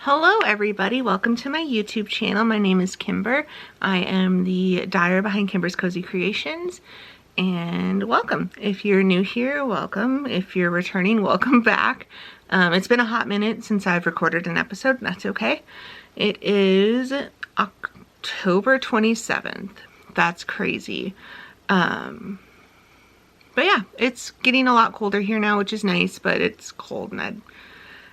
Hello everybody, welcome to my YouTube channel. My name is Kimber. I am the dyer behind Kimber's Cozy Creations, and welcome. If you're new here, welcome. If you're returning, welcome back. It's been a hot minute since I've recorded an episode, and that's okay. It is October 27th. That's crazy. But yeah, it's getting a lot colder here now, which is nice, but it's cold,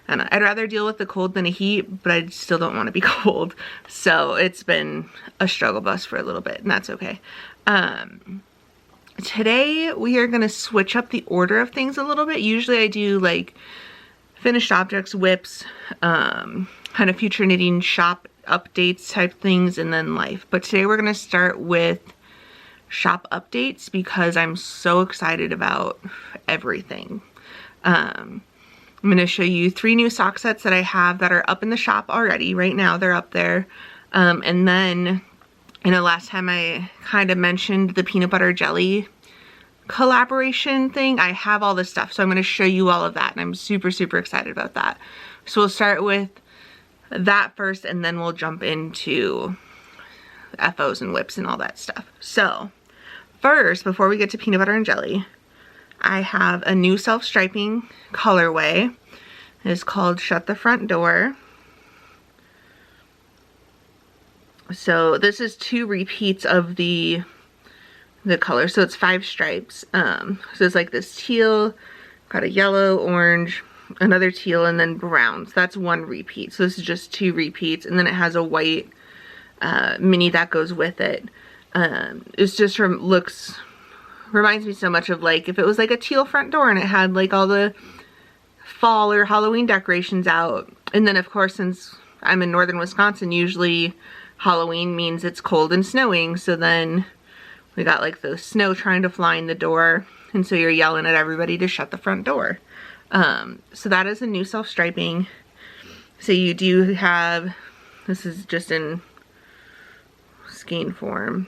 and I'd rather deal with the cold than the heat, but I still don't want to be cold. So it's been a struggle bus for a little bit, and that's okay. Today we are going to switch up the order of things a little bit. Usually I do like finished objects, whips, kind of future knitting shop updates type things, and then life. But today we're going to start with shop updates because I'm so excited about everything. I'm going to show you 3 new sock sets that I have that are up in the shop already. Right now they're up there. And then, you know, last time I kind of mentioned the peanut butter jelly collaboration thing. I have all this stuff, so I'm going to show you all of that, and I'm super, super excited about that. So we'll start with that first, and then we'll jump into FOs and whips and all that stuff. So first, before we get to peanut butter and jelly, I have a new self-striping colorway. It's called Shut the Front Door. So this is 2 repeats of the color. So it's 5 stripes. So it's like this teal, got a yellow, orange, another teal, and then brown. So that's 1 repeat. So this is just 2 repeats. And then it has a white mini that goes with it. It's just reminds me so much of like if it was like a teal front door and it had like all the fall or Halloween decorations out. And then of course, since I'm in northern Wisconsin, usually Halloween means it's cold and snowing. So then we got like the snow trying to fly in the door, and so you're yelling at everybody to shut the front door. So that is a new self-striping. So you do have, this is just in skein form.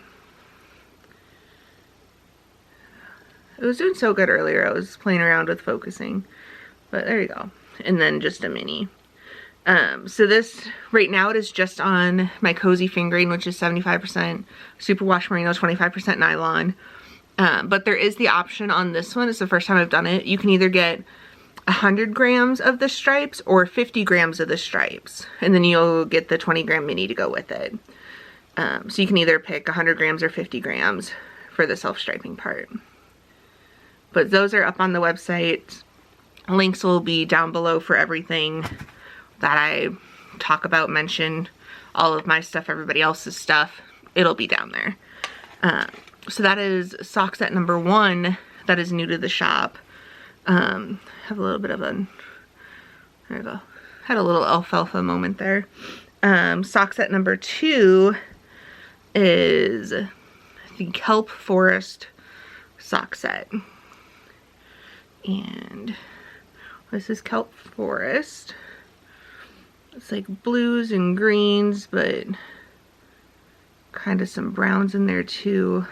It was doing so good earlier. I was playing around with focusing, but there you go. And then just a mini. So this, right now it is just on my cozy fingering, which is 75% superwash merino, 25% nylon. But there is the option on this one. It's the first time I've done it. You can either get 100 grams of the stripes or 50 grams of the stripes. And then you'll get the 20 gram mini to go with it. So you can either pick 100 grams or 50 grams for the self-striping part. But those are up on the website. Links will be down below for everything that I talk about, mention all of my stuff, everybody else's stuff. It'll be down there. So that is sock set number 1 that is new to the shop. Have a little bit of a, there we go. Had a little alfalfa moment there. Sock set number 2 is the Kelp Forest sock set. And this is Kelp Forest. It's like blues and greens, but kind of some browns in there too.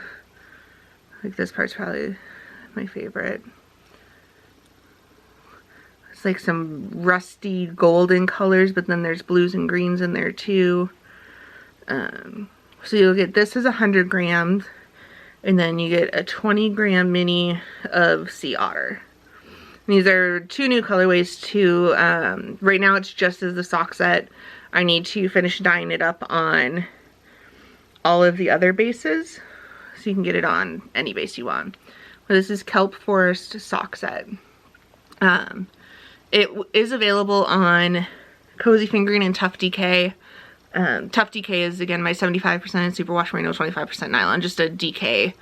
Like this part's probably my favorite. It's like some rusty golden colors, but then there's blues and greens in there too. So you'll get, this is 100 grams, and then you get a 20 gram mini of Sea Otter. These are 2 new colorways too. Right now it's just as the sock set. I need to finish dyeing it up on all of the other bases, so you can get it on any base you want. But this is Kelp Forest sock set. It is available on Cozy Fingering and Tough DK. Tough DK is again my 75% superwash merino, 25% nylon, just a DK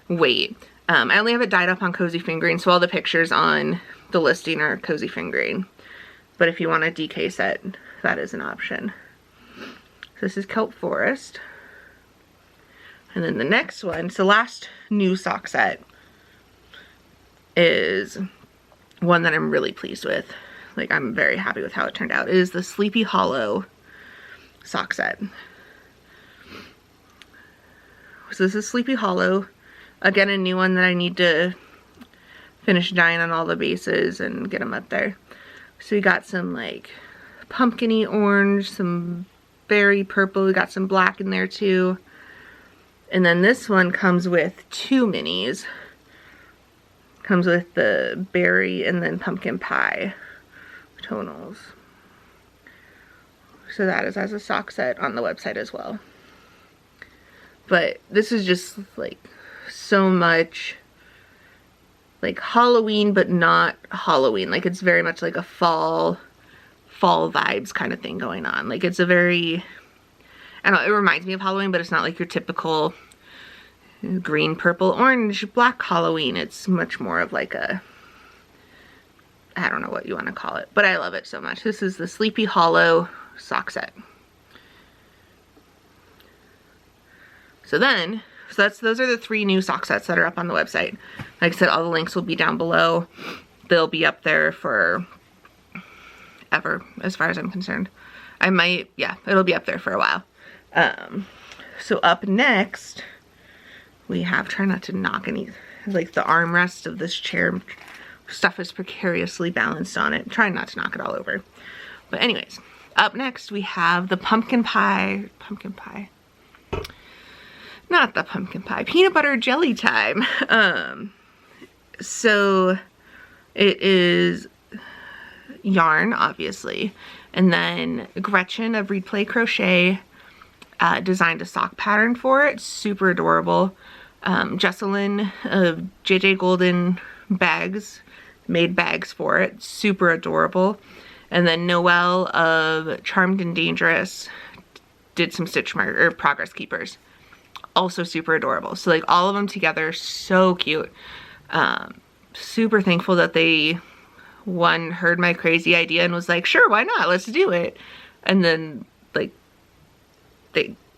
weight. I only have it dyed up on Cozy Fingering, so all the pictures on the listing are Cozy Fingering. But if you want a DK set, that is an option. So this is Kelp Forest. And then the next one, so last new sock set is one that I'm really pleased with. Like, I'm very happy with how it turned out. It is the Sleepy Hollow sock set. So this is Sleepy Hollow. Again, a new one that I need to finish dyeing on all the bases and get them up there. So we got some like pumpkin-y orange, some berry purple. We got some black in there too. And then this one comes with 2 minis. Comes with the berry and then pumpkin pie tonals. So that is as a sock set on the website as well. But this is just like so much like Halloween, but not Halloween. Like it's very much like a fall vibes kind of thing going on. Like it's a very, I don't know, it reminds me of Halloween, but it's not like your typical green, purple, orange, black Halloween. It's much more of like a, I don't know what you want to call it, but I love it so much. This is the Sleepy Hollow sock set. So those are the 3 new sock sets that are up on the website. Like I said, all the links will be down below. They'll be up there for ever, as far as I'm concerned. It'll be up there for a while. So up next, we have, try not to knock any, like the armrest of this chair stuff is precariously balanced on it. Try not to knock it all over. But anyways, up next we have the pumpkin pie, not the pumpkin pie, peanut butter jelly time. So it is yarn, obviously, and then Gretchen of Replay Crochet designed a sock pattern for it. Super adorable. Jessalyn of JJ Golden Bags made bags for it. Super adorable. And then Noelle of Charmed and Dangerous did some stitch mark or progress keepers. Also super adorable. So like all of them together, so cute. Super thankful that they heard my crazy idea and was like, sure, why not? Let's do it. And then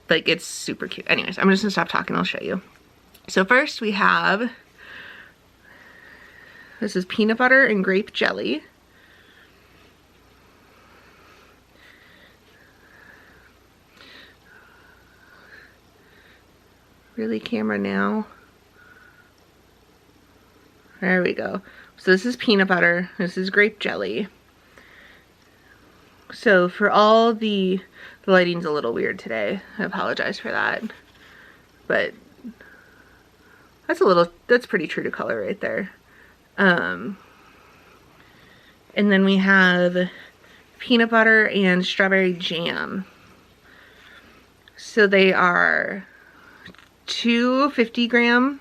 it's super cute. Anyways, I'm just gonna stop talking. I'll show you. So first we have, this is peanut butter and grape jelly. Really, camera now? There we go. So this is peanut butter, this is grape jelly. So for all the lighting's a little weird today. I apologize for that. But that's pretty true to color right there. And then we have peanut butter and strawberry jam. So they are 2 50-gram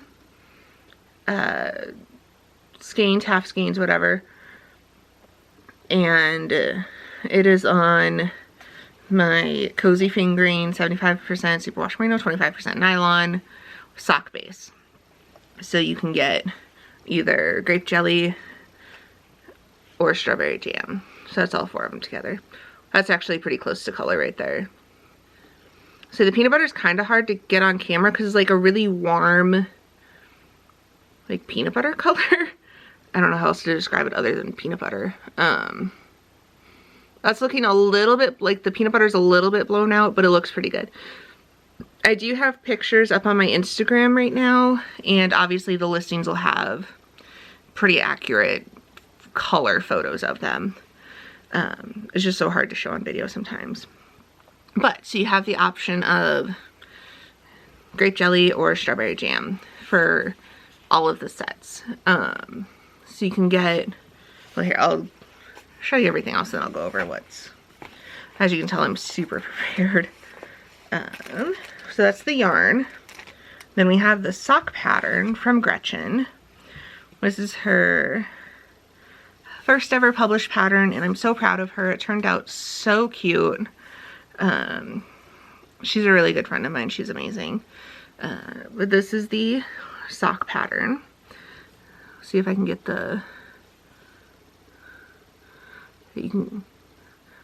skeins, half skeins, whatever. And it is on my Cozy Fingering 75% superwash merino, 25% nylon sock base. So you can get either grape jelly or strawberry jam. So that's all 4 of them together. That's actually pretty close to color right there. So the peanut butter is kind of hard to get on camera because it's like a really warm, like peanut butter color. I don't know how else to describe it other than peanut butter. That's looking a little bit, like the peanut butter is a little bit blown out, but it looks pretty good. I do have pictures up on my Instagram right now, and obviously the listings will have pretty accurate color photos of them. It's just so hard to show on video sometimes. But, so you have the option of grape jelly or strawberry jam for all of the sets. So you can get, well here, I'll show you everything else and I'll go over what's, as you can tell, I'm super prepared. So that's the yarn. Then we have the sock pattern from Gretchen. This is her first ever published pattern and I'm so proud of her. It turned out so cute. She's a really good friend of mine. She's amazing. But this is the sock pattern. See if I can get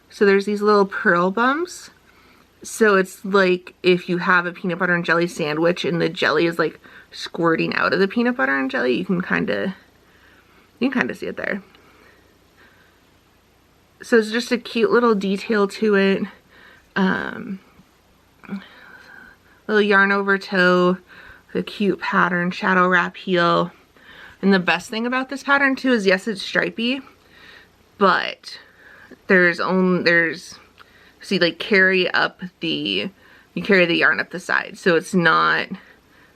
so there's these little pearl bumps. So it's like if you have a peanut butter and jelly sandwich and the jelly is like squirting out of the peanut butter and jelly, you can kind of see it there. So it's just a cute little detail to it. Little yarn over toe, the cute pattern, shadow wrap heel. And the best thing about this pattern too is yes, it's stripy, but see, like, you carry the yarn up the side, so it's not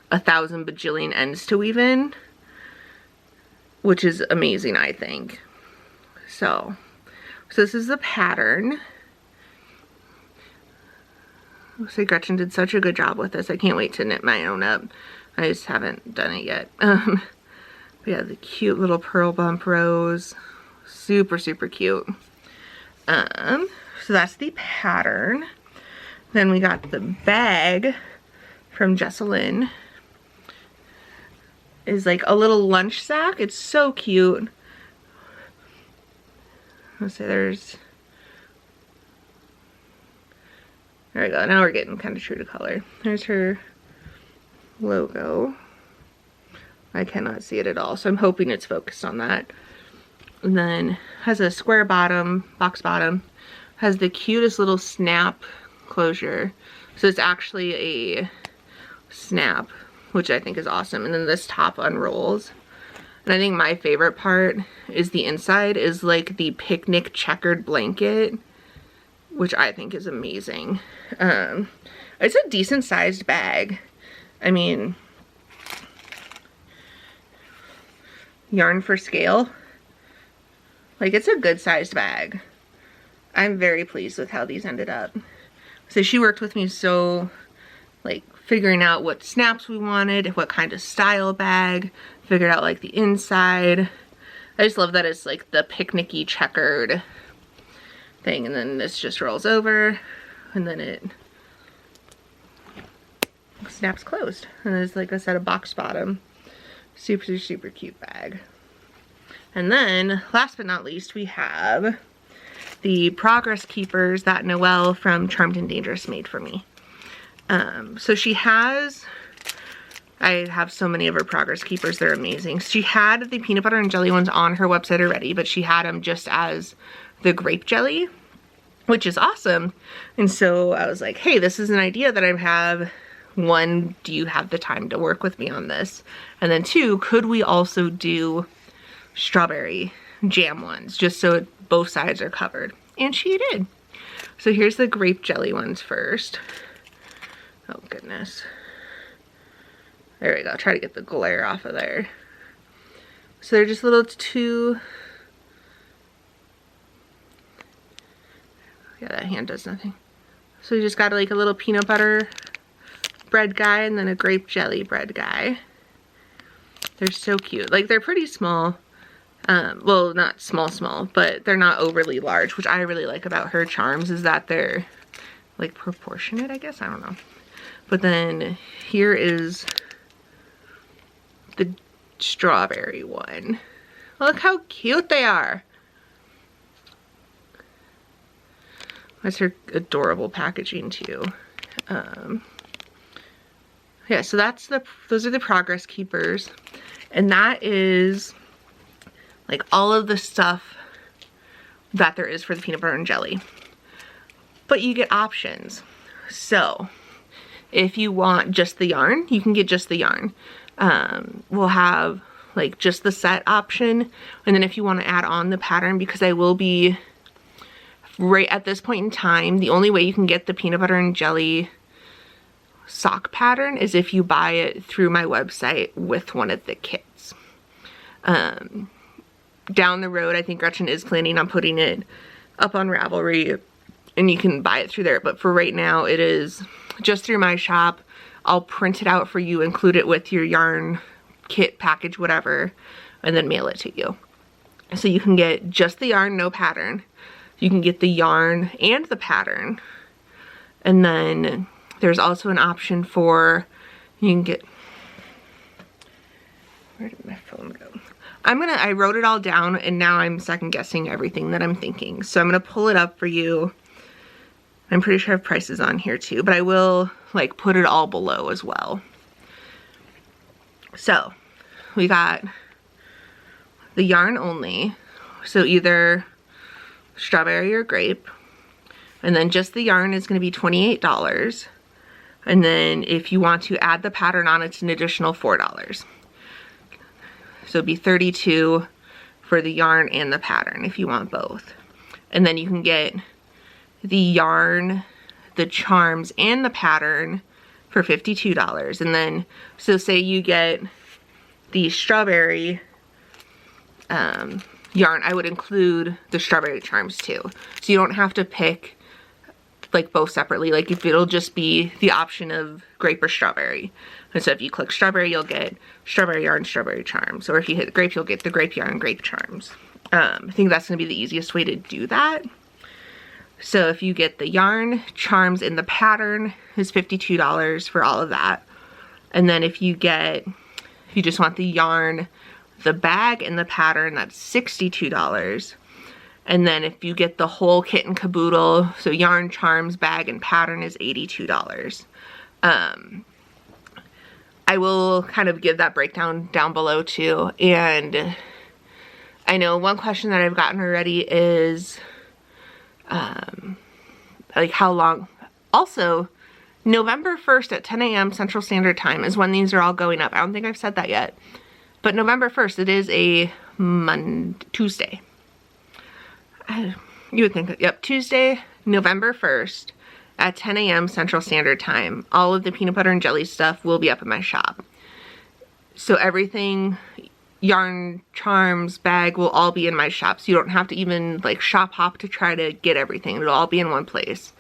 1,000 bajillion ends to weave in, which is amazing, I think. So this is the pattern. Looks like Gretchen did such a good job with this. I can't wait to knit my own up. I just haven't done it yet. We have the cute little pearl bump rows. Super, super cute. So that's the pattern. Then we got the bag from Jessalyn. Is like a little lunch sack. It's so cute. Let's say there we go. Now we're getting kind of true to color. There's her logo. I cannot see it at all, so I'm hoping it's focused on that. And then has a square bottom, box bottom. Has the cutest little snap closure. So it's actually a snap, which I think is awesome. And then this top unrolls. And I think my favorite part is the inside is like the picnic checkered blanket, which I think is amazing. It's a decent sized bag. I mean, yarn for scale. Like, it's a good sized bag. I'm very pleased with how these ended up. So she worked with me so, like, figuring out what snaps we wanted, what kind of style bag, figured out like the inside. I just love that it's like the picnicky checkered thing, and then this just rolls over and then it snaps closed. And there's, like I said, a box bottom. Super, super cute bag. And then last but not least, we have the Progress Keepers that Noelle from Charmed and Dangerous made for me. So she has, I have so many of her Progress Keepers, they're amazing. She had the peanut butter and jelly ones on her website already, but she had them just as the grape jelly, which is awesome. And so I was like, hey, this is an idea that I have. One, do you have the time to work with me on this? And then two, could we also do strawberry jam ones, just so both sides are covered? And she did. So here's the grape jelly ones first. Oh goodness. There we go. Try to get the glare off of there. So they're just little two. Yeah, that hand does nothing. So you just got like a little peanut butter bread guy and then a grape jelly bread guy. They're so cute. Like, they're pretty small. Well, not small, but they're not overly large, which I really like about her charms, is that they're like proportionate, I guess. I don't know. But then here is the strawberry one. Look how cute they are. That's her adorable packaging too. Yeah, so those are the Progress Keepers. And that is like all of the stuff that there is for the peanut butter and jelly. But you get options. So if you want just the yarn, you can get just the yarn. We'll have like just the set option. And then if you want to add on the pattern, because I will be right at this point in time, the only way you can get the peanut butter and jelly sock pattern is if you buy it through my website with one of the kits. Down the road, I think Gretchen is planning on putting it up on Ravelry and you can buy it through there. But for right now, it is just through my shop. I'll print it out for you, include it with your yarn kit package, whatever, and then mail it to you. So you can get just the yarn, no pattern. You can get the yarn and the pattern. And then there's also an option for, you can get, where did my phone go? I wrote it all down and now I'm second guessing everything that I'm thinking. So I'm gonna pull it up for you. I'm pretty sure I have prices on here too, but I will like put it all below as well. So we got the yarn only. So either strawberry or grape. And then just the yarn is gonna be $28. And then if you want to add the pattern on, it's an additional $4. So it'd be $32 for the yarn and the pattern if you want both. And then you can get the yarn, the charms, and the pattern for $52. And then, so say you get the strawberry yarn, I would include the strawberry charms too. So you don't have to pick like both separately. Like if it'll just be the option of grape or strawberry. And so if you click strawberry, you'll get strawberry yarn, strawberry charms. Or if you hit grape, you'll get the grape yarn, grape charms. I think that's gonna be the easiest way to do that. So if you get the yarn, charms, and the pattern is $52 for all of that. And then if you just want the yarn, the bag, and the pattern, that's $62. And then if you get the whole kit and caboodle, so yarn, charms, bag, and pattern is $82. I will kind of give that breakdown down below too. And I know one question that I've gotten already is like how long. Also, November 1st at 10 a.m. Central Standard Time is when these are all going up. I don't think I've said that yet. But November 1st, it is a Tuesday. You would think, yep, Tuesday, November 1st at 10 a.m. Central Standard Time. All of the peanut butter and jelly stuff will be up in my shop. So everything, yarn, charms, bag, will all be in my shop. So you don't have to even like shop hop to try to get everything. It'll all be in one place.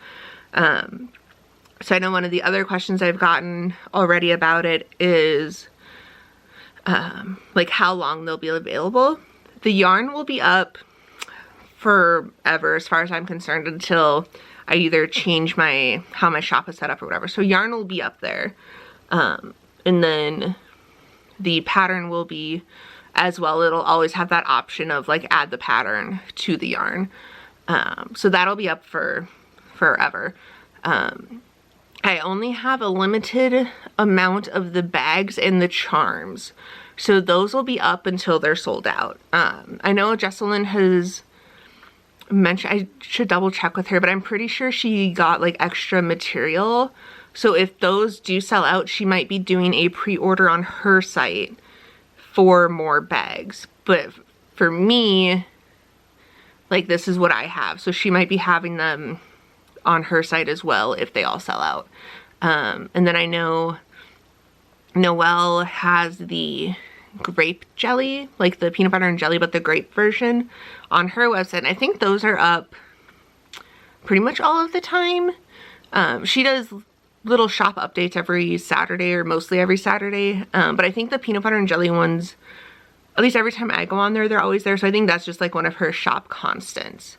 So I know one of the other questions I've gotten already about it is like how long they'll be available. The yarn will be up forever as far as I'm concerned until I either change how my shop is set up or whatever. So yarn will be up there. And then the pattern will be as well. It'll always have that option of like add the pattern to the yarn. So that'll be up for forever. I only have a limited amount of the bags and the charms. So those will be up until they're sold out. I know Jessalyn has mentioned, I should double check with her, but I'm pretty sure she got like extra material. So if those do sell out, she might be doing a pre-order on her site for more bags. But for me, like this is what I have. So she might be having them on her site as well if they all sell out. And then I know Noelle has the grape jelly, like the peanut butter and jelly, but the grape version on her website. And I think those are up pretty much all of the time. She does little shop updates every Saturday or mostly every Saturday. But I think the peanut butter and jelly ones, at least every time I go on there, they're always there. So I think that's just like one of her shop constants.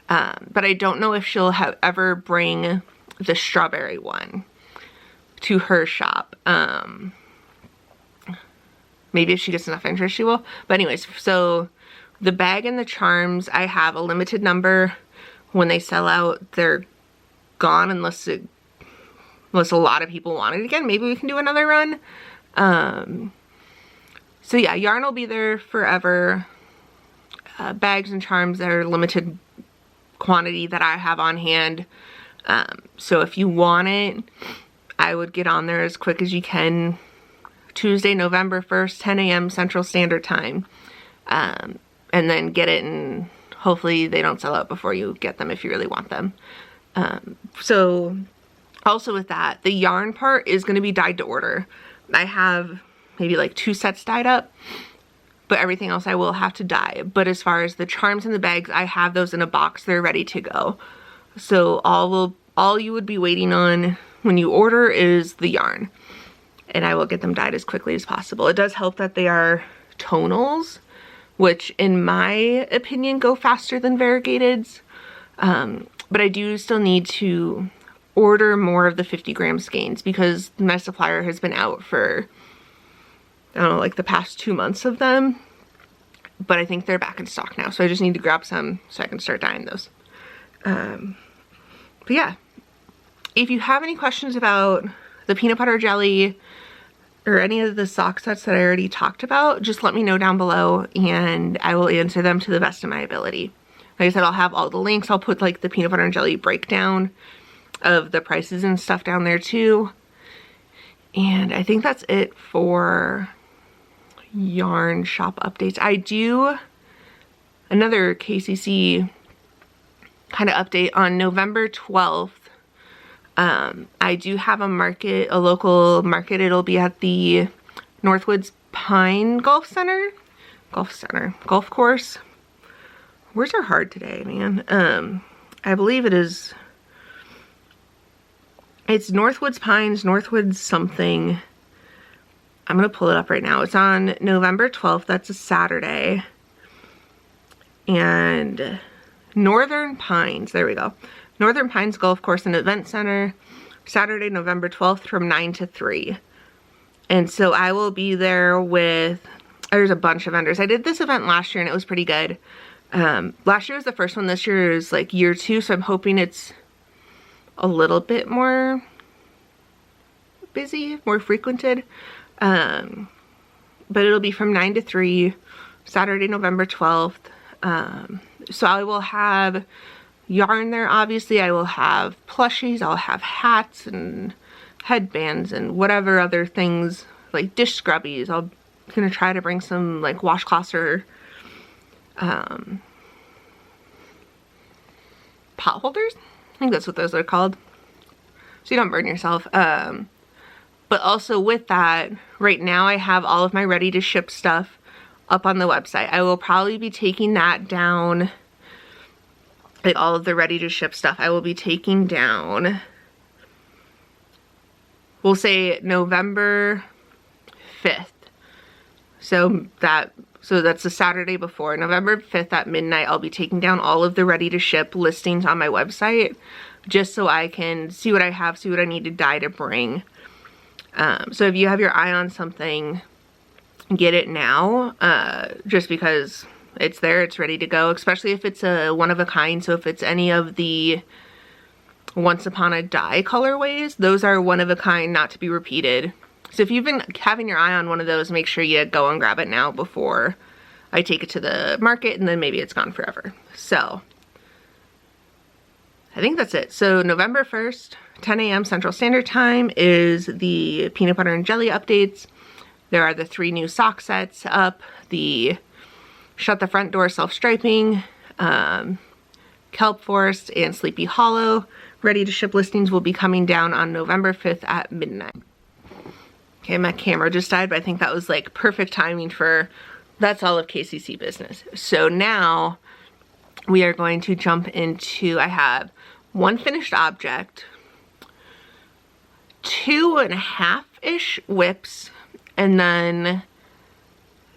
But I don't know if she'll ever bring the strawberry one to her shop. Maybe if she gets enough interest, she will. But anyways, so the bag and the charms, I have a limited number. When they sell out, they're gone unless a lot of people want it again. Maybe we can do another run. So yeah, yarn will be there forever. Bags and charms are limited quantity that I have on hand. So if you want it, I would get on there as quick as you can. Tuesday, November 1st, 10 a.m. Central Standard Time. And then get it, and hopefully they don't sell out before you get them if you really want them. So also with that, the yarn part is going to be dyed to order. I have maybe like 2 sets dyed up, but everything else I will have to dye. But as far as the charms and the bags, I have those in a box. They're ready to go. So all you would be waiting on when you order is the yarn. And I will get them dyed as quickly as possible. It does help that they are tonals, which in my opinion go faster than variegateds. But I do still need to order more of the 50-gram skeins because my supplier has been out for, I don't know, like the past 2 months of them. But I think they're back in stock now. So I just need to grab some so I can start dyeing those. But yeah, if you have any questions about the peanut butter jelly or any of the sock sets that I already talked about, just let me know down below and I will answer them to the best of my ability. Like I said, I'll have all the links. I'll put like the peanut butter and jelly breakdown of the prices and stuff down there too. And I think that's it for yarn shop updates. I do another KCC kind of update on November 12th. I do have a market, a local market. It'll be at the Northwoods Pine Golf Course. Words are hard today, man. I believe it's Northwoods Pines, Northwoods something. I'm gonna pull it up right now. It's on November 12th, that's a Saturday. And Northern Pines, there we go. Northern Pines Golf Course and Event Center, Saturday, November 12th from 9 to 3. And so I will be there with, there's a bunch of vendors. I did this event last year and it was pretty good. Last year was the first one, this year is like year 2, so I'm hoping it's a little bit more busy, more frequented. But it'll be from 9 to 3, Saturday, November 12th. So I will have yarn there, obviously. I will have plushies, I'll have hats and headbands and whatever other things, like dish scrubbies. I'm gonna try to bring some like washcloths or pot holders. I think that's what those are called, so you don't burn yourself. But also with that, right now I have all of my ready to ship stuff up on the website. I will probably be taking that down, like all of the ready to ship stuff I will be taking down, we'll say November 5th. So that's the Saturday before. November 5th at midnight, I'll be taking down all of the ready to ship listings on my website, just so I can see what I have, see what I need to dye to bring. So if you have your eye on something, get it now, just because it's there, it's ready to go, especially if it's a one of a kind. So if it's any of the Once Upon a Dye colorways, those are one of a kind, not to be repeated. So if you've been having your eye on one of those, make sure you go and grab it now before I take it to the market and then maybe it's gone forever. So I think that's it. So November 1st, 10 a.m. Central Standard Time is the peanut butter and jelly updates. There are the 3 new sock sets up, the Shut the Front Door self-striping, Kelp Forest, and Sleepy Hollow. Ready to ship listings will be coming down on November 5th at midnight. Okay, my camera just died, but I think that was like perfect timing for, that's all of KCC business. So now we are going to jump into, I have 1 finished object, 2.5-ish whips, and then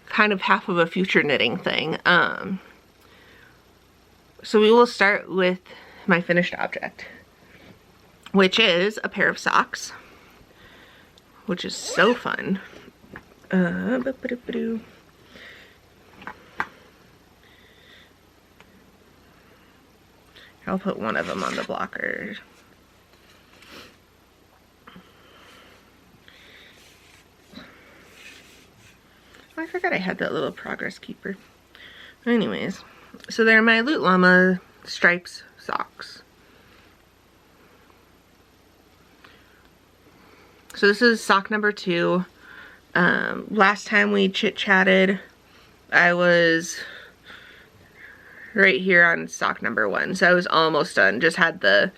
kind of half of a future knitting thing. So we will start with my finished object, which is a pair of socks, which is so fun. I'll put one of them on the blocker. Oh, I forgot I had that little progress keeper. Anyways, so they're my Loot Llama stripes socks. So this is sock number 2. Last time we chit-chatted, I was right here on sock number 1. So I was almost done. Just had the,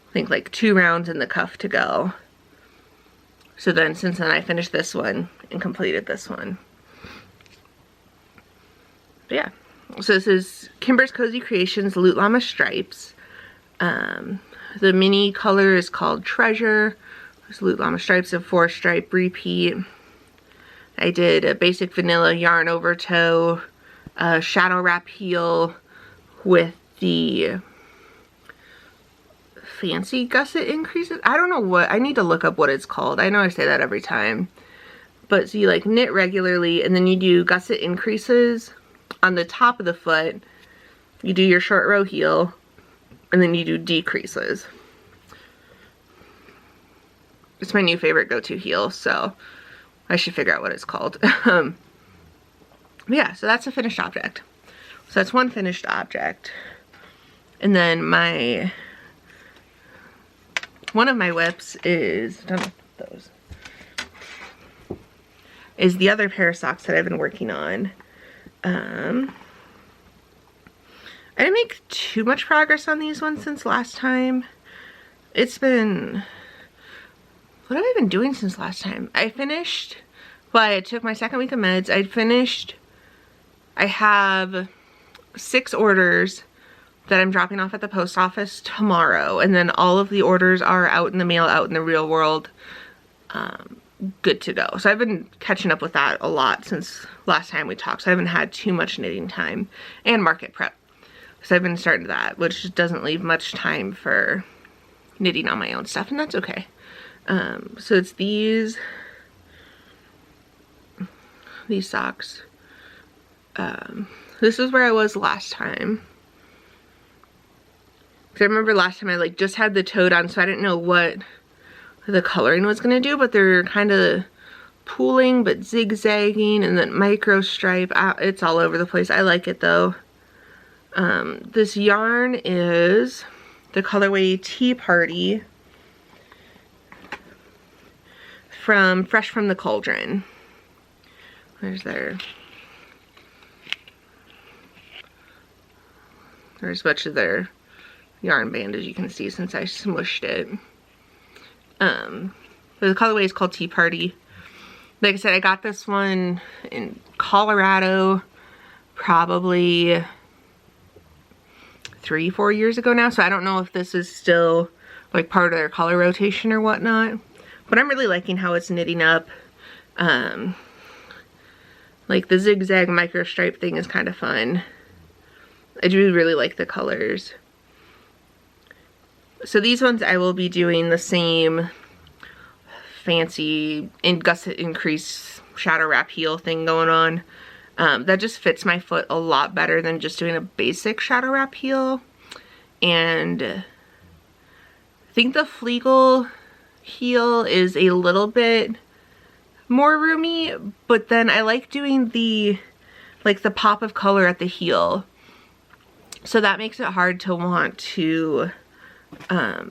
I think like 2 rounds in the cuff to go. So then since then I finished this one and completed this one. But yeah. So this is Kimber's Cozy Creations Loot Llama Stripes. The mini color is called Treasure. There's Loot Llama Stripes, a 4-stripe repeat. I did a basic vanilla yarn over toe, shadow wrap heel with the fancy gusset increases. I don't know what, I need to look up what it's called. I know I say that every time. But so you like knit regularly and then you do gusset increases on the top of the foot. You do your short row heel and then you do decreases. It's my new favorite go-to heel, so I should figure out what it's called. Yeah, so that's a finished object. So that's 1 finished object. And then one of my whips is, I don't know those, is the other pair of socks that I've been working on. I didn't make too much progress on these ones since last time. It's been, what have I been doing since last time? I finished, well, I took my second week of meds. I have 6 orders that I'm dropping off at the post office tomorrow, and then all of the orders are out in the mail, out in the real world, good to go. So I've been catching up with that a lot since last time we talked, so I haven't had too much knitting time, and market prep. So I've been starting that, which doesn't leave much time for knitting on my own stuff, and that's okay. So it's these socks. This is where I was last time. Because I remember last time I like just had the toed on, so I didn't know what the coloring was going to do, but they're kind of pooling but zigzagging, and then micro stripe. It's all over the place. I like it though. This yarn is the colorway Tea Party from Fresh from the Cauldron. There's much of their yarn band, as you can see, since I smushed it. But the colorway is called Tea Party. Like I said, I got this one in Colorado probably 3-4 years ago now, so I don't know if this is still like part of their color rotation or whatnot, but I'm really liking how it's knitting up. Like the zigzag micro stripe thing is kind of fun. I do really like the colors. So these ones I will be doing the same fancy gusset increase shadow wrap heel thing going on. That just fits my foot a lot better than just doing a basic shadow wrap heel. And I think the Flegel heel is a little bit more roomy, but then I like doing the pop of color at the heel. So that makes it hard to want to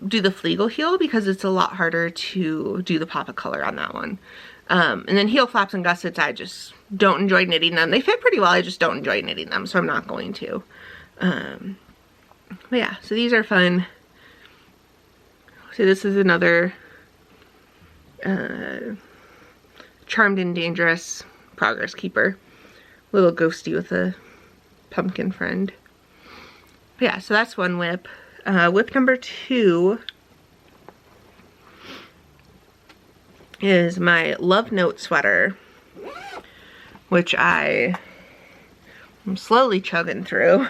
do the Flegel heel, because it's a lot harder to do the pop of color on that one. And then heel flaps and gussets, I just don't enjoy knitting them. They fit pretty well, I just don't enjoy knitting them, so I'm not going to. But yeah, so these are fun. So this is another Charmed and Dangerous Progress Keeper. A little ghosty with a pumpkin friend. But yeah, so that's one whip. Whip number 2 is my Love Note sweater, which I'm slowly chugging through.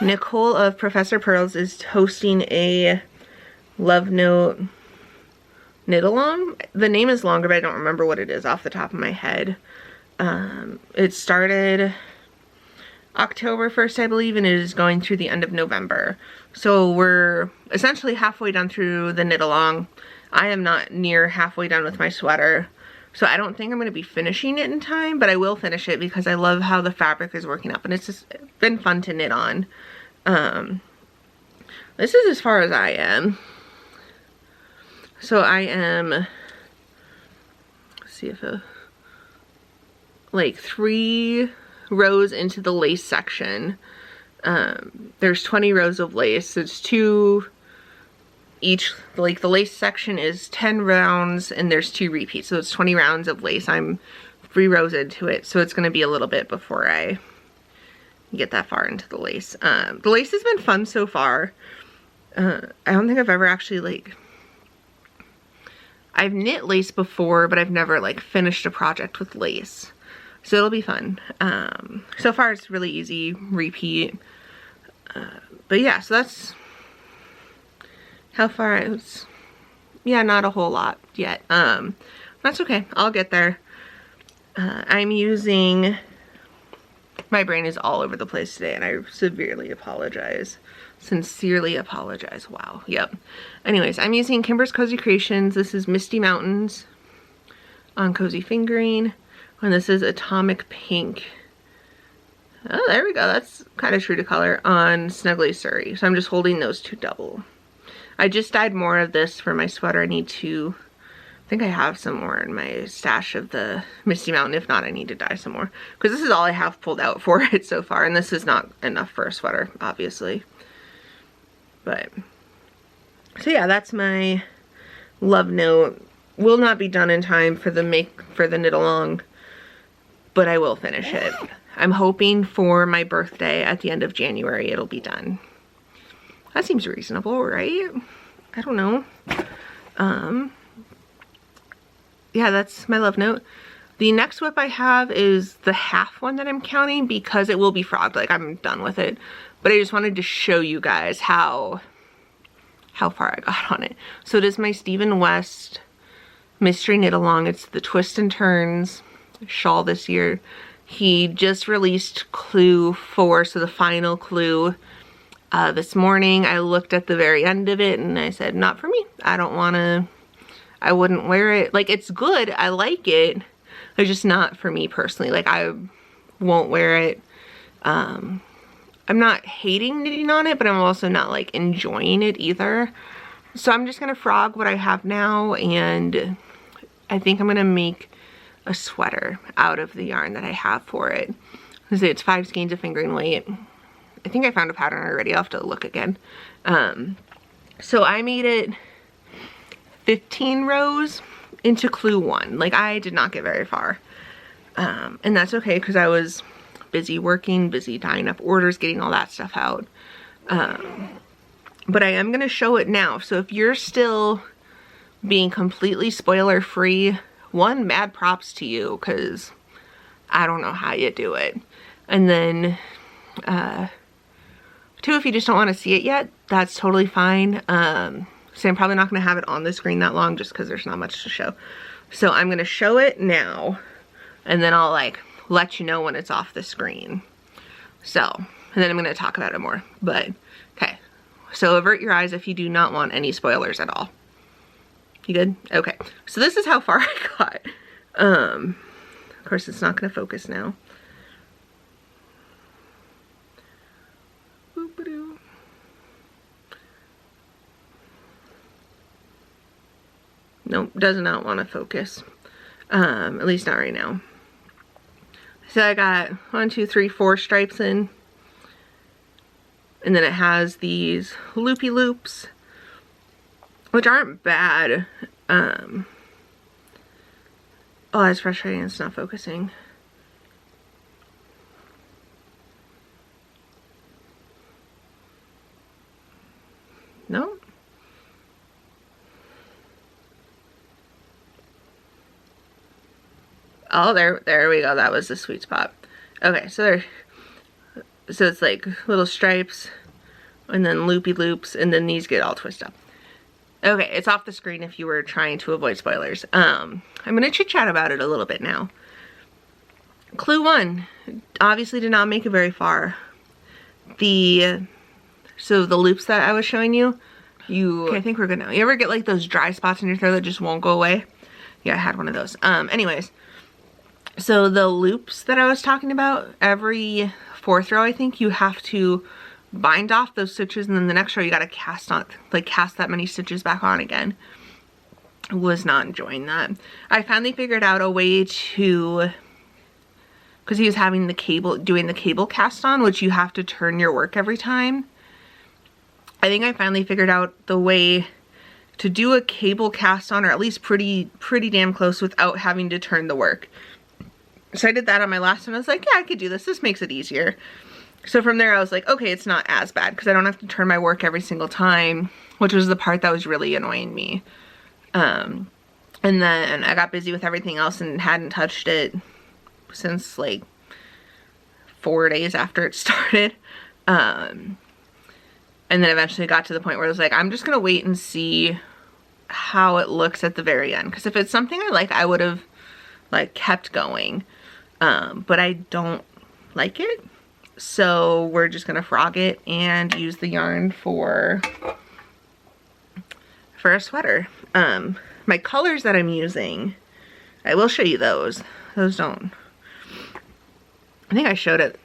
Nicole of Professor Pearls is hosting a Love Note knit along. The name is longer, but I don't remember what it is off the top of my head. It started October 1st, I believe, and it is going through the end of November. So we're essentially halfway done through the knit along. I am not near halfway done with my sweater, so I don't think I'm going to be finishing it in time, but I will finish it because I love how the fabric is working up, and it's just been fun to knit on. This is as far as I am. So I am, let's see if like 3 rows into the lace section. There's 20 rows of lace. It's 2 each. Like the lace section is 10 rounds and there's 2 repeats, so it's 20 rounds of lace. I'm 3 rows into it, so it's going to be a little bit before I get that far into the lace. The lace has been fun so far. I don't think I've ever actually I've knit lace before, but I've never finished a project with lace. So it'll be fun. So far it's really easy, repeat. But yeah, so that's how far I was. Yeah, not a whole lot yet. That's okay, I'll get there. I'm using, my brain is all over the place today and I severely apologize. Sincerely apologize. Wow. Yep. Anyways, I'm using Kimber's Cozy Creations. This is Misty Mountains on Cozy Fingering. And this is Atomic Pink. Oh, there we go. That's kind of true to color on Snuggly Surrey. So I'm just holding those 2 double. I just dyed more of this for my sweater. I need to I think I have some more in my stash of the Misty Mountain. If not, I need to dye some more. Because this is all I have pulled out for it so far. And this is not enough for a sweater, obviously. But, so yeah, that's my love note. Will not be done in time for the knit along. But I will finish it. I'm hoping for my birthday at the end of January it'll be done. That seems reasonable, right? I don't know. Yeah, that's my love note. The next whip I have is the half one that I'm counting because it will be frogged. Like, I'm done with it. But I just wanted to show you guys how far I got on it. So it is my Stephen West Mystery Knit Along. It's the Twist and Turns shawl this year. He just released clue 4, so the final clue. This morning I looked at the very end of it and I said, not for me. I wouldn't wear it. Like, it's good, I like it, it's just not for me personally. Like, I won't wear it. I'm not hating knitting on it, but I'm also not like enjoying it either. So I'm just gonna frog what I have now, and I think I'm gonna make a sweater out of the yarn that I have for it. It's 5 skeins of fingering weight. I think I found a pattern already. I'll have to look again. So I made it 15 rows into clue 1. Like, I did not get very far. And that's okay because I was busy working, busy tying up orders, getting all that stuff out. But I am going to show it now. So if you're still being completely spoiler free, one, mad props to you because I don't know how you do it. And then, 2, if you just don't want to see it yet, that's totally fine. So I'm probably not going to have it on the screen that long just because there's not much to show. So I'm going to show it now, and then I'll like let you know when it's off the screen. So, and then I'm going to talk about it more. But, okay. So avert your eyes if you do not want any spoilers at all. You good? Okay. So this is how far I got. Of course, it's not going to focus now. Nope, does not want to focus. At least not right now. So I got 1, 2, 3, 4 stripes in. And then it has these loopy loops, which aren't bad. Oh, that's frustrating, it's not focusing. Nope. Oh, there we go. That was the sweet spot. Okay, so it's like little stripes and then loopy loops, and then these get all twisted up. Okay, it's off the screen if you were trying to avoid spoilers. I'm gonna chit chat about it a little bit now. Clue 1 obviously did not make it very far. So the loops that I was showing you, okay, I think we're good now. You ever get like those dry spots in your throat that just won't go away? Yeah, I had one of those. Anyways, so the loops that I was talking about, every 4th row I think you have to bind off those stitches, and then the next row you gotta cast that many stitches back on again. Was not enjoying that. I finally figured out a way to, because he was having doing the cable cast on, which you have to turn your work every time. I think I finally figured out the way to do a cable cast on, or at least pretty damn close, without having to turn the work. So I did that on my last one. I was like, yeah, I could do this. This makes it easier. So from there I was like, okay, it's not as bad because I don't have to turn my work every single time, which was the part that was really annoying me. And then I got busy with everything else and hadn't touched it since like 4 days after it started. And then eventually got to the point where I was like, I'm just gonna wait and see how it looks at the very end. Because if it's something I like, I would have like kept going. But I don't like it. So we're just gonna frog it and use the yarn for a sweater. My colors that I'm using, I will show you those. Those don't, I think I showed it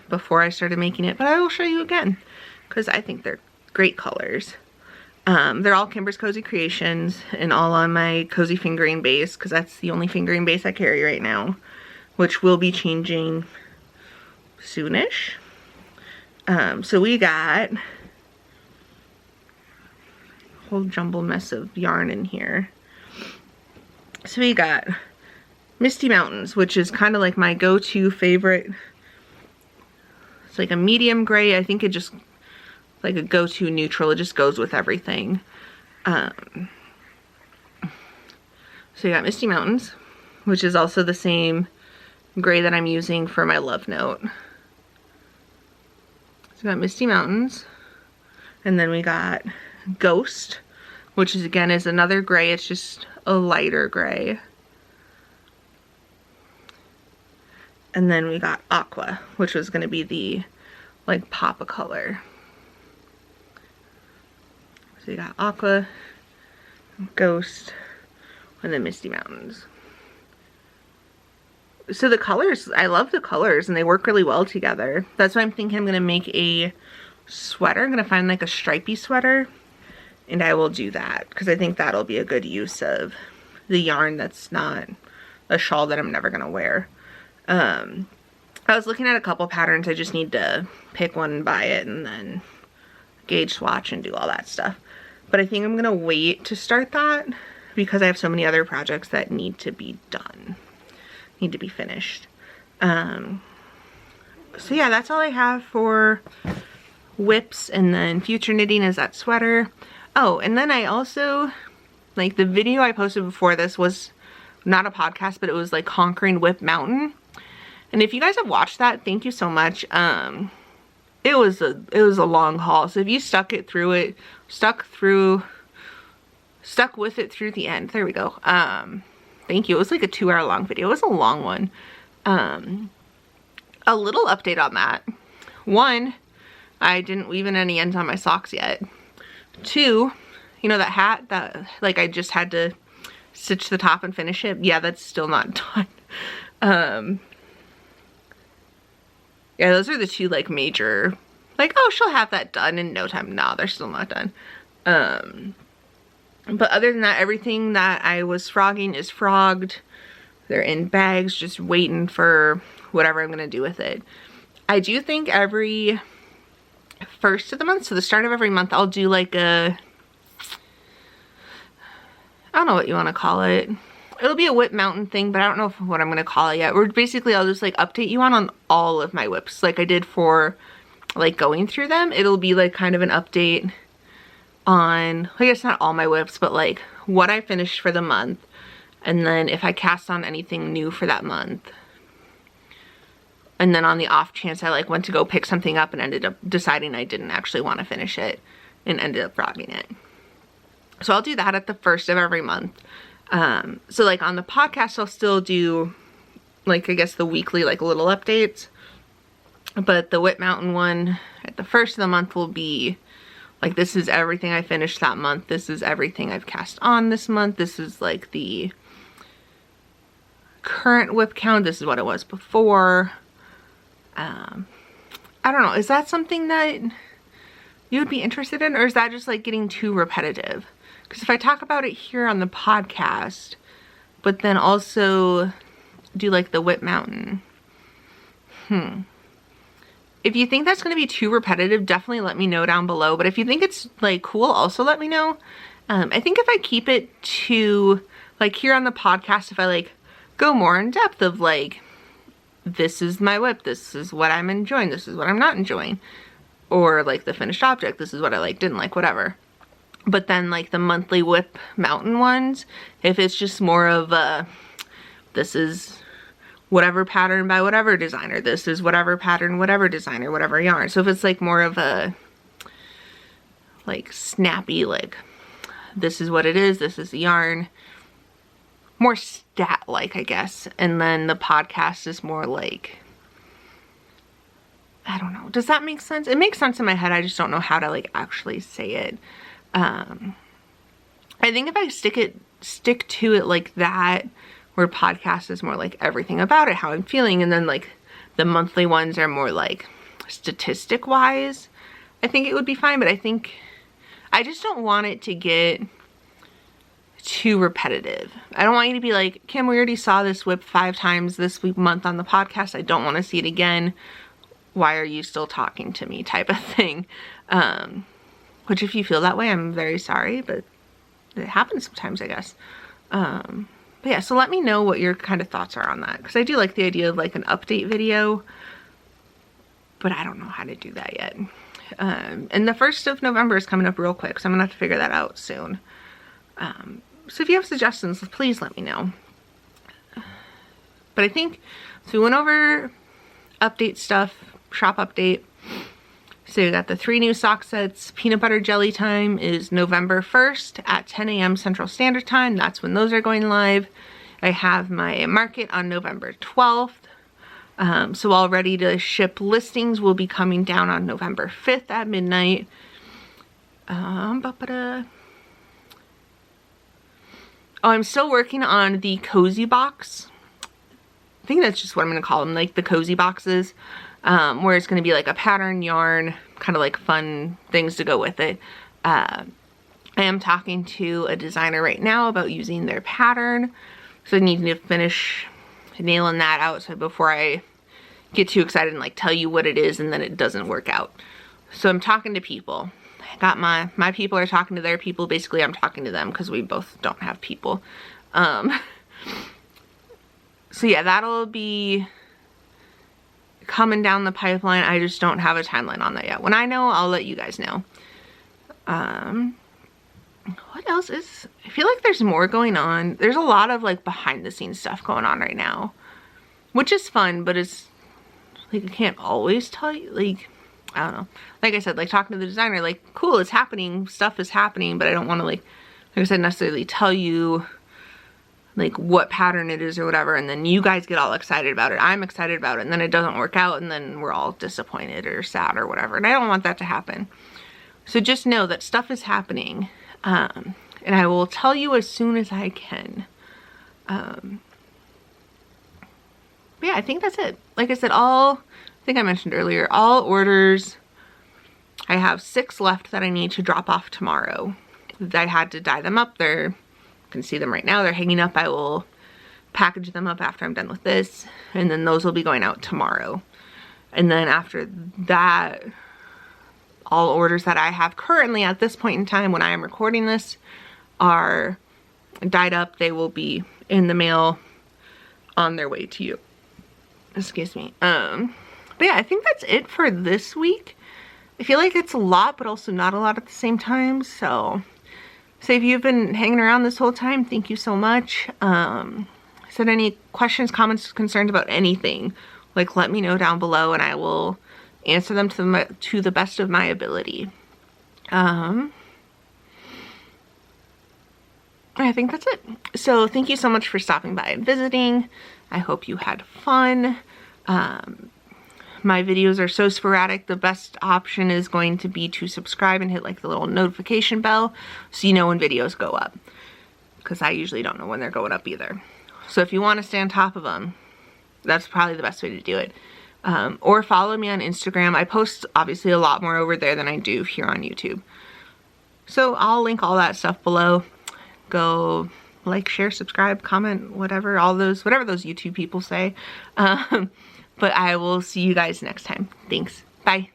before I started making it, but I will show you again because I think they're great colors. They're all Kimber's Cozy Creations and all on my cozy fingering base, because that's the only fingering base I carry right now, which will be changing soonish. So we got a whole jumbled mess of yarn in here. So we got Misty Mountains, which is kind of like my go-to favorite. It's like a medium gray. I think it just like a go-to neutral. It just goes with everything. So you got Misty Mountains, which is also the same gray that I'm using for my love note. So we got Misty Mountains, and then we got Ghost, which is again is another gray. It's just a lighter gray. And then we got Aqua, which was going to be the like pop of color. So you got Aqua, Ghost, and then Misty Mountains. So the colors, I love the colors and they work really well together. That's why I'm thinking I'm going to make a sweater. I'm going to find like a stripy sweater and I will do that because I think that'll be a good use of the yarn that's not a shawl that I'm never going to wear. I was looking at a couple patterns. I just need to pick one and buy it and then gauge swatch and do all that stuff. But I think I'm going to wait to start that because I have so many other projects that need to be done. Need to be finished. So yeah, that's all I have for whips, and then future knitting is that sweater. Oh, and then I also, like the video I posted before this was not a podcast, but it was like Conquering Whip Mountain. And if you guys have watched that, thank you so much. It was a long haul. So if you stuck with it through the end, there we go. Thank you. It was like a 2-hour long video. It was a long one. A little update on that. 1, I didn't weave in any ends on my socks yet. 2, you know that hat that like I just had to stitch the top and finish it? Yeah, that's still not done. Yeah, those are the 2 like major, like, oh, she'll have that done in no time. No, they're still not done. But other than that, everything that I was frogging is frogged. They're in bags, just waiting for whatever I'm going to do with it. I do think every first of the month, so the start of every month, I'll do like a, I don't know what you want to call it. It'll be a whip mountain thing, but I don't know what I'm going to call it yet. Or basically, I'll just like update you on all of my whips like I did for like going through them. It'll be like kind of an update on, I guess not all my whips, but like what I finished for the month, and then if I cast on anything new for that month, and then on the off chance I like went to go pick something up and ended up deciding I didn't actually want to finish it and ended up frogging it. So I'll do that at the first of every month. So like on the podcast I'll still do like I guess the weekly like little updates, but the Whip Mountain one at the first of the month will be like, this is everything I finished that month. This is everything I've cast on this month. This is like the current whip count. This is what it was before. I don't know. Is that something that you would be interested in? Or is that just like getting too repetitive? Because if I talk about it here on the podcast, but then also do like the Whip Mountain. If you think that's going to be too repetitive, definitely let me know down below. But if you think it's like cool, also let me know. I think if I keep it to like here on the podcast, if I like go more in depth of like, this is my whip, this is what I'm enjoying, this is what I'm not enjoying, or like the finished object, this is what I like, didn't like, whatever. But then like the monthly Whip Mountain ones, if it's just more of a, this is whatever pattern by whatever designer, this is whatever pattern, whatever designer, whatever yarn. So if it's like more of a like snappy, like this is what it is, this is the yarn, more stat like I guess. And then the podcast is more like, I don't know, does that make sense? It makes sense in my head, I just don't know how to like actually say it. I think if I stick to it like that, where podcast is more like everything about it, how I'm feeling, and then like the monthly ones are more like statistic wise, I think it would be fine. But I think I just don't want it to get too repetitive. I don't want you to be like, Kim, we already saw this whip 5 times this month on the podcast. I don't want to see it again. Why are you still talking to me type of thing. Which if you feel that way, I'm very sorry, but it happens sometimes, I guess. But yeah, so let me know what your kind of thoughts are on that, because I do like the idea of like an update video, but I don't know how to do that yet. And the 1st of November is coming up real quick, so I'm gonna have to figure that out soon. So if you have suggestions, please let me know. But I think, so we went over update stuff, shop update. So we got the 3 new sock sets. Peanut butter jelly time is November 1st at 10 a.m. Central Standard Time. That's when those are going live. I have my market on November 12th. So all ready to ship listings will be coming down on November 5th at midnight. Oh, I'm still working on the cozy box. I think that's just what I'm going to call them, like the cozy boxes, where it's going to be like a pattern yarn, kind of like fun things to go with it. I am talking to a designer right now about using their pattern, so I need to finish nailing that out so before I get too excited and like tell you what it is and then it doesn't work out. So I'm talking to people. I got my people are talking to their people. Basically, I'm talking to them because we both don't have people. So yeah, that'll be coming down the pipeline. I just don't have a timeline on that yet. When I know, I'll let you guys know. What else is, I feel like there's more going on. There's a lot of like behind the scenes stuff going on right now, which is fun, but it's like, I can't always tell you, like, I don't know. Like I said, like talking to the designer, like, cool, it's happening, stuff is happening, but I don't want to like I said, necessarily tell you like what pattern it is or whatever, and then you guys get all excited about it. I'm excited about it, and then it doesn't work out, and then we're all disappointed or sad or whatever, and I don't want that to happen. So just know that stuff is happening, and I will tell you as soon as I can. But yeah, I think that's it. Like I said, I think I mentioned earlier, all orders, I have 6 left that I need to drop off tomorrow. I had to dye them up. You can see them right now. They're hanging up. I will package them up after I'm done with this, and then those will be going out tomorrow. And then after that, all orders that I have currently at this point in time when I am recording this are dyed up. They will be in the mail on their way to you. Excuse me. But yeah, I think that's it for this week. I feel like it's a lot, but also not a lot at the same time. So if you've been hanging around this whole time, thank you so much. Said any questions, comments, concerns about anything, like let me know down below and I will answer them to the best of my ability. I think that's it. So thank you so much for stopping by and visiting. I hope you had fun. My videos are so sporadic. The best option is going to be to subscribe and hit like the little notification bell so you know when videos go up, because I usually don't know when they're going up either. So if you want to stay on top of them, that's probably the best way to do it. Or follow me on Instagram. I post obviously a lot more over there than I do here on YouTube. So I'll link all that stuff below. Go like, share, subscribe, comment, whatever those YouTube people say. But I will see you guys next time. Thanks. Bye.